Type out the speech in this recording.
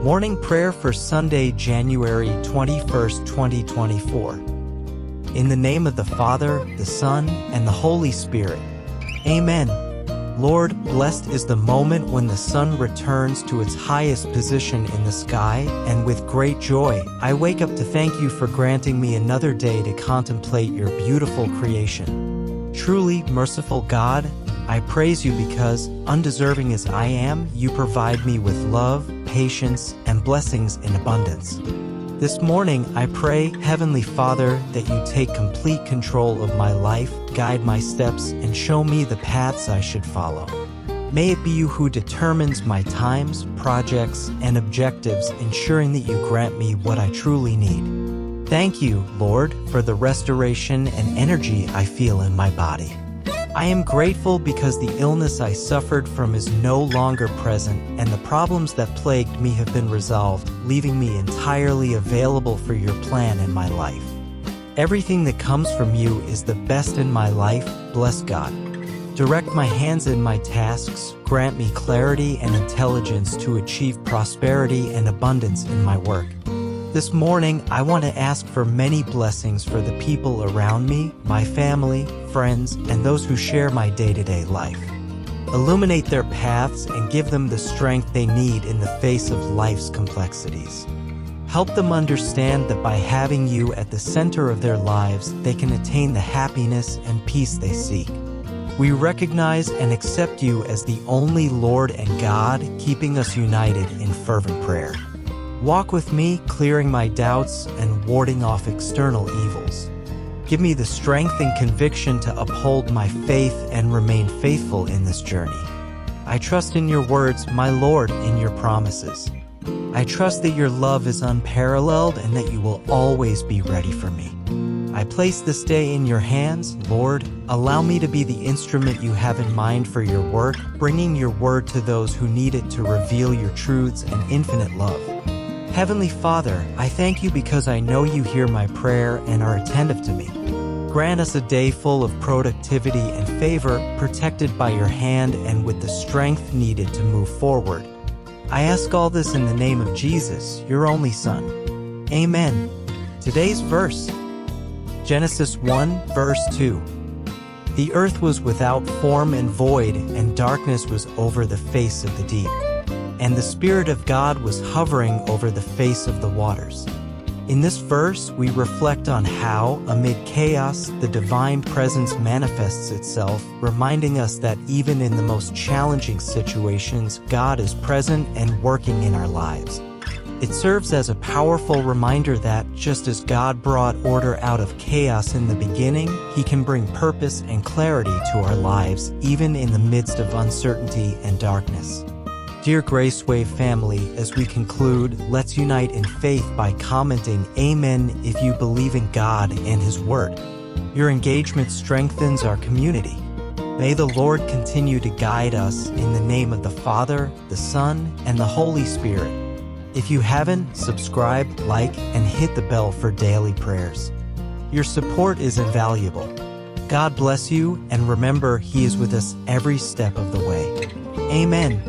Morning Prayer for Sunday, January 21st, 2024. In the name of the Father, the Son, and the Holy Spirit. Amen. Lord, blessed is the moment when the sun returns to its highest position in the sky, and with great joy, I wake up to thank you for granting me another day to contemplate your beautiful creation. Truly merciful God, I praise you because, undeserving as I am, you provide me with love, patience, and blessings in abundance. This morning, I pray, Heavenly Father, that you take complete control of my life, guide my steps, and show me the paths I should follow. May it be you who determines my times, projects, and objectives, ensuring that you grant me what I truly need. Thank you, Lord, for the restoration and energy I feel in my body. I am grateful because the illness I suffered from is no longer present, and the problems that plagued me have been resolved, leaving me entirely available for your plan in my life. Everything that comes from you is the best in my life, bless God. Direct my hands in my tasks, grant me clarity and intelligence to achieve prosperity and abundance in my work. This morning, I want to ask for many blessings for the people around me, my family, friends, and those who share my day-to-day life. Illuminate their paths and give them the strength they need in the face of life's complexities. Help them understand that by having you at the center of their lives, they can attain the happiness and peace they seek. We recognize and accept you as the only Lord and God, keeping us united in fervent prayer. Walk with me, clearing my doubts and warding off external evils. Give me the strength and conviction to uphold my faith and remain faithful in this journey. I trust in your words, my Lord, in your promises. I trust that your love is unparalleled and that you will always be ready for me. I place this day in your hands, Lord. Allow me to be the instrument you have in mind for your work, bringing your word to those who need it to reveal your truths and infinite love. Heavenly Father, I thank you because I know you hear my prayer and are attentive to me. Grant us a day full of productivity and favor, protected by your hand and with the strength needed to move forward. I ask all this in the name of Jesus, your only Son. Amen. Today's verse, Genesis 1, verse 2. The earth was without form and void, and darkness was over the face of the deep. And the Spirit of God was hovering over the face of the waters. In this verse, we reflect on how, amid chaos, the divine presence manifests itself, reminding us that even in the most challenging situations, God is present and working in our lives. It serves as a powerful reminder that, just as God brought order out of chaos in the beginning, He can bring purpose and clarity to our lives, even in the midst of uncertainty and darkness. Dear Grace Wave family, as we conclude, let's unite in faith by commenting Amen if you believe in God and His Word. Your engagement strengthens our community. May the Lord continue to guide us in the name of the Father, the Son, and the Holy Spirit. If you haven't, subscribe, like, and hit the bell for daily prayers. Your support is invaluable. God bless you, and remember, He is with us every step of the way. Amen.